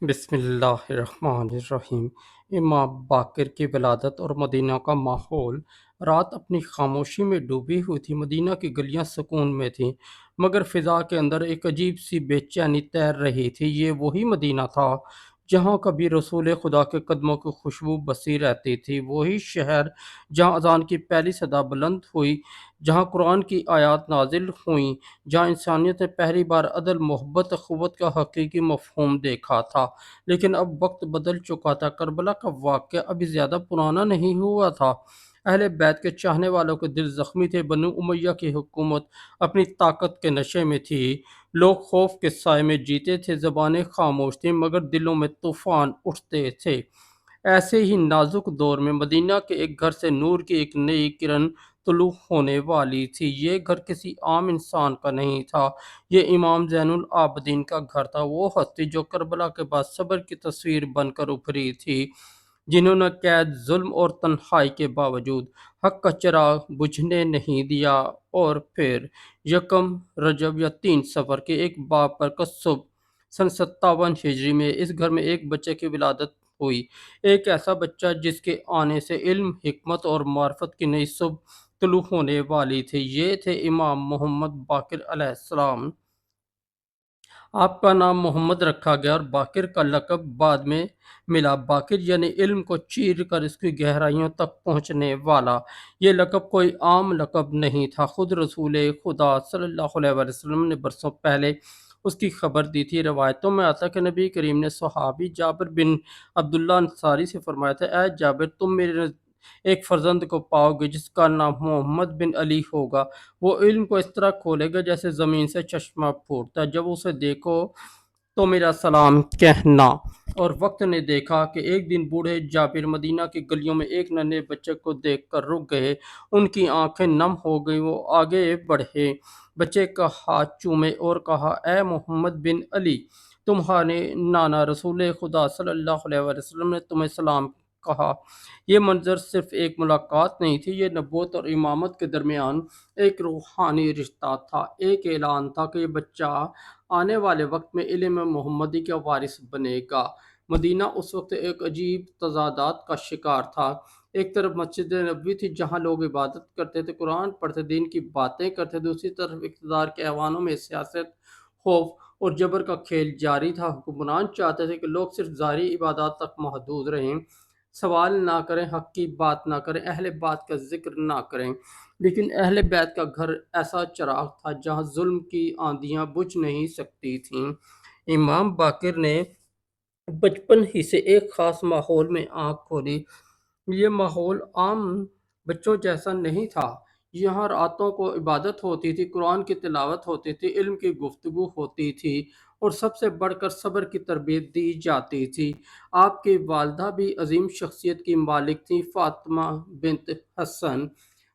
بسم اللہ الرحمن الرحیم۔ امام باقر کی ولادت اور مدینہ کا ماحول۔ رات اپنی خاموشی میں ڈوبی ہوئی تھی، مدینہ کی گلیاں سکون میں تھیں، مگر فضا کے اندر ایک عجیب سی بے چینی تیر رہی تھی۔ یہ وہی مدینہ تھا جہاں کبھی رسول خدا کے قدموں کی خوشبو بسی رہتی تھی، وہی شہر جہاں اذان کی پہلی صدا بلند ہوئی، جہاں قرآن کی آیات نازل ہوئیں، جہاں انسانیت نے پہلی بار عدل، محبت، اخوت کا حقیقی مفہوم دیکھا تھا۔ لیکن اب وقت بدل چکا تھا، کربلا کا واقعہ ابھی زیادہ پرانا نہیں ہوا تھا۔ اہل بیت کے چاہنے والوں کے دل زخمی تھے، بنو امیہ کی حکومت اپنی طاقت کے نشے میں تھی، لوگ خوف کے سائے میں جیتے تھے، زبانیں خاموش تھیں مگر دلوں میں طوفان اٹھتے تھے۔ ایسے ہی نازک دور میں مدینہ کے ایک گھر سے نور کی ایک نئی کرن طلوع ہونے والی تھی۔ یہ گھر کسی عام انسان کا نہیں تھا، یہ امام زین العابدین کا گھر تھا، وہ ہستی جو کربلا کے بعد صبر کی تصویر بن کر ابھری تھی، جنہوں نے قید، ظلم اور تنہائی کے باوجود حق کا چراغ بجھنے نہیں دیا۔ اور پھر یکم رجب یا 3 صفر کے ایک بابرکت صبح سن 57 ہجری میں اس گھر میں ایک بچے کی ولادت ہوئی، ایک ایسا بچہ جس کے آنے سے علم، حکمت اور معرفت کی نئی صبح طلوع ہونے والی تھی۔ یہ تھے امام محمد باقر علیہ السلام۔ آپ کا نام محمد رکھا گیا اور باقر کا لقب بعد میں ملا۔ باقر یعنی علم کو چیر کر اس کی گہرائیوں تک پہنچنے والا۔ یہ لقب کوئی عام لقب نہیں تھا، خود رسول خدا صلی اللہ علیہ وسلم نے برسوں پہلے اس کی خبر دی تھی۔ روایتوں میں آتا ہے کہ نبی کریم نے صحابی جابر بن عبداللہ انصاری سے فرمایا تھا، اے جابر، تم میرے ایک فرزند کو پاؤ گے جس کا نام محمد بن علی ہوگا، وہ علم کو اس طرح کھولے گا جیسے زمین سے چشمہ پھوٹتا ہے، جب اسے دیکھو تو میرا سلام کہنا۔ اور وقت نے دیکھا کہ ایک دن بوڑھے جابر مدینہ کی گلیوں میں ایک ننھے بچے کو دیکھ کر رک گئے، ان کی آنکھیں نم ہو گئیں، وہ آگے بڑھے، بچے کا ہاتھ چومے اور کہا، اے محمد بن علی، تمہارے نانا رسول خدا صلی اللہ علیہ وسلم نے تمہیں سلام کہا۔ یہ منظر صرف ایک ملاقات نہیں تھی، یہ نبوت اور امامت کے درمیان ایک روحانی رشتہ تھا، ایک اعلان تھا کہ یہ بچہ آنے والے وقت میں علم محمدی کا وارث بنے گا۔ مدینہ اس وقت ایک عجیب تضادات کا شکار تھا۔ ایک طرف مسجد نبوی تھی جہاں لوگ عبادت کرتے تھے، قرآن پڑھتے، دین کی باتیں کرتے تھے، دوسری طرف اقتدار کے ایوانوں میں سیاست، خوف اور جبر کا کھیل جاری تھا۔ حکمران چاہتے تھے کہ لوگ صرف ظاہری عبادات تک محدود رہیں، سوال نہ کریں، حق کی بات نہ کریں، اہل بات کا ذکر نہ کریں۔ لیکن اہل بیت کا گھر ایسا چراغ تھا جہاں ظلم کی آندیاں بجھ نہیں سکتی تھیں۔ امام باقر نے بچپن ہی سے ایک خاص ماحول میں آنکھ کھولی۔ یہ ماحول عام بچوں جیسا نہیں تھا، یہاں راتوں کو عبادت ہوتی تھی، قرآن کی تلاوت ہوتی تھی، علم کی گفتگو ہوتی تھی اور سب سے بڑھ کر صبر کی تربیت دی جاتی تھی۔ آپ کی والدہ بھی عظیم شخصیت کی مالک تھیں، فاطمہ بنت حسن،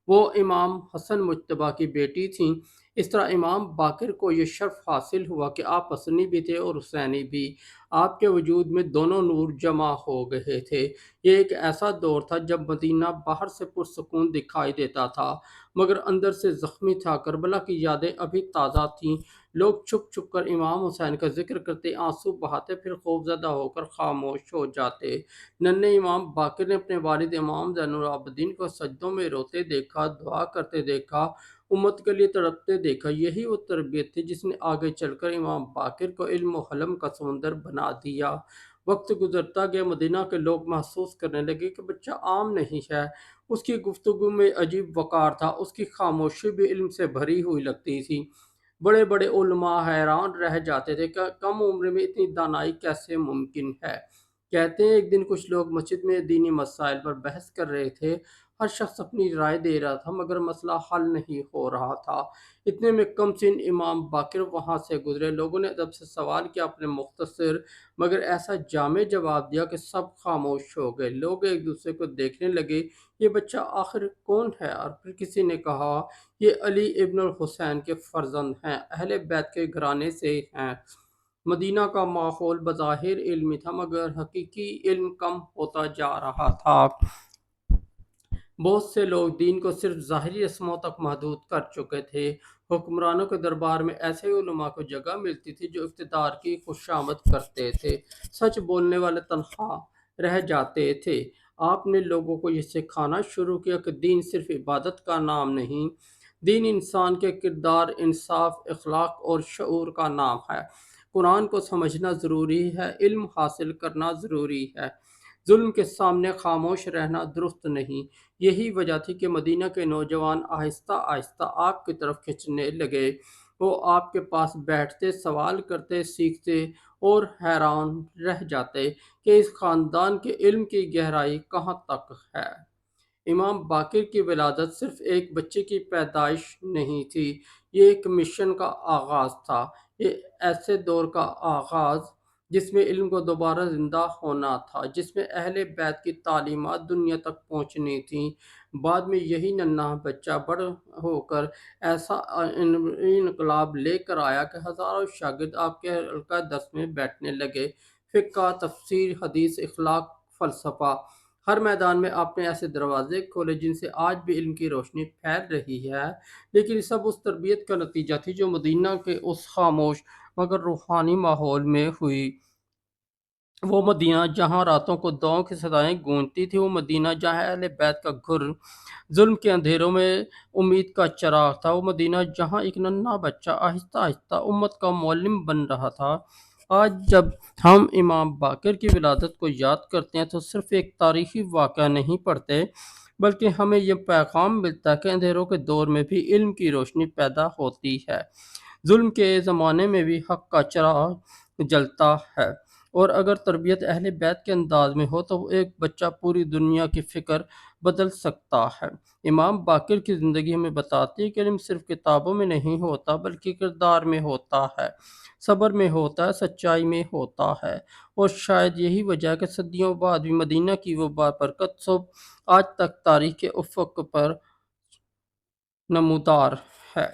وہ امام حسن مجتبیٰ کی بیٹی تھیں۔ اس طرح امام باقر کو یہ شرف حاصل ہوا کہ آپ حسنی بھی تھے اور حسینی بھی، آپ کے وجود میں دونوں نور جمع ہو گئے تھے۔ یہ ایک ایسا دور تھا جب مدینہ باہر سے پرسکون دکھائی دیتا تھا مگر اندر سے زخمی تھا۔ کربلا کی یادیں ابھی تازہ تھیں، لوگ چھپ چھپ کر امام حسین کا ذکر کرتے، آنسو بہاتے، پھر خوف زدہ ہو کر خاموش ہو جاتے۔ ننھے امام باقر نے اپنے والد امام زین العابدین کو سجدوں میں روتے دیکھا، دعا کرتے دیکھا، امت کے لیے تڑپتے دیکھا۔ یہی وہ تربیت تھی جس نے آگے چل کر امام باقر کو علم و حلم کا سمندر بنا دیا۔ وقت گزرتا گیا، مدینہ کے لوگ محسوس کرنے لگے کہ بچہ عام نہیں ہے، اس کی گفتگو میں عجیب وقار تھا، اس کی خاموشی بھی علم سے بھری ہوئی لگتی تھی۔ بڑے بڑے علماء حیران رہ جاتے تھے کہ کم عمر میں اتنی دانائی کیسے ممکن ہے۔ کہتے ہیں ایک دن کچھ لوگ مسجد میں دینی مسائل پر بحث کر رہے تھے، ہر شخص اپنی رائے دے رہا تھا مگر مسئلہ حل نہیں ہو رہا تھا۔ اتنے میں کم سن امام باقر وہاں سے گزرے، لوگوں نے ادب سے سوال کیا، اپنے مختصر مگر ایسا جامع جواب دیا کہ سب خاموش ہو گئے۔ لوگ ایک دوسرے کو دیکھنے لگے، یہ بچہ آخر کون ہے؟ اور پھر کسی نے کہا، یہ علی ابن الحسین کے فرزند ہیں، اہل بیت کے گھرانے سے ہیں۔ مدینہ کا ماحول بظاہر علمی تھا مگر حقیقی علم کم ہوتا جا رہا تھا۔ بہت سے لوگ دین کو صرف ظاہری رسموں تک محدود کر چکے تھے۔ حکمرانوں کے دربار میں ایسے علماء کو جگہ ملتی تھی جو اقتدار کی خوشامد کرتے تھے، سچ بولنے والے تنہا رہ جاتے تھے۔ آپ نے لوگوں کو یہ سکھانا شروع کیا کہ دین صرف عبادت کا نام نہیں، دین انسان کے کردار، انصاف، اخلاق اور شعور کا نام ہے۔ قرآن کو سمجھنا ضروری ہے، علم حاصل کرنا ضروری ہے، ظلم کے سامنے خاموش رہنا درست نہیں۔ یہی وجہ تھی کہ مدینہ کے نوجوان آہستہ آہستہ آپ کی طرف کھنچنے لگے۔ وہ آپ کے پاس بیٹھتے، سوال کرتے، سیکھتے اور حیران رہ جاتے کہ اس خاندان کے علم کی گہرائی کہاں تک ہے۔ امام باقر کی ولادت صرف ایک بچے کی پیدائش نہیں تھی، یہ ایک مشن کا آغاز تھا، یہ ایسے دور کا آغاز جس میں علم کو دوبارہ زندہ ہونا تھا، جس میں اہل بیت کی تعلیمات دنیا تک پہنچنی تھیں۔ بعد میں یہی ننھا بچہ بڑھ ہو کر ایسا انقلاب لے کر آیا کہ ہزاروں شاگرد آپ کے حلقہ درس میں بیٹھنے لگے۔ فقہ، تفسیر، حدیث، اخلاق، فلسفہ، ہر میدان میں آپ نے ایسے دروازے کھولے جن سے آج بھی علم کی روشنی پھیل رہی ہے۔ لیکن یہ سب اس تربیت کا نتیجہ تھی جو مدینہ کے اس خاموش مگر روحانی ماحول میں ہوئی۔ وہ مدینہ جہاں راتوں کو دعاؤں کی صدائیں گونجتی تھی، وہ مدینہ جہاں اہل بیت کا گھر ظلم کے اندھیروں میں امید کا چراغ تھا، وہ مدینہ جہاں ایک ننھا بچہ آہستہ آہستہ امت کا معلم بن رہا تھا۔ آج جب ہم امام باقر کی ولادت کو یاد کرتے ہیں تو صرف ایک تاریخی واقعہ نہیں پڑھتے، بلکہ ہمیں یہ پیغام ملتا ہے کہ اندھیروں کے دور میں بھی علم کی روشنی پیدا ہوتی ہے، ظلم کے زمانے میں بھی حق کا چراغ جلتا ہے، اور اگر تربیت اہل بیت کے انداز میں ہو تو ایک بچہ پوری دنیا کی فکر بدل سکتا ہے۔ امام باقر کی زندگی ہمیں بتاتی ہے کہ علم صرف کتابوں میں نہیں ہوتا بلکہ کردار میں ہوتا ہے، صبر میں ہوتا ہے، سچائی میں ہوتا ہے، اور شاید یہی وجہ ہے کہ صدیوں بعد بھی مدینہ کی وہ بابرکت صبح آج تک تاریخ کے افق پر نمودار ہے۔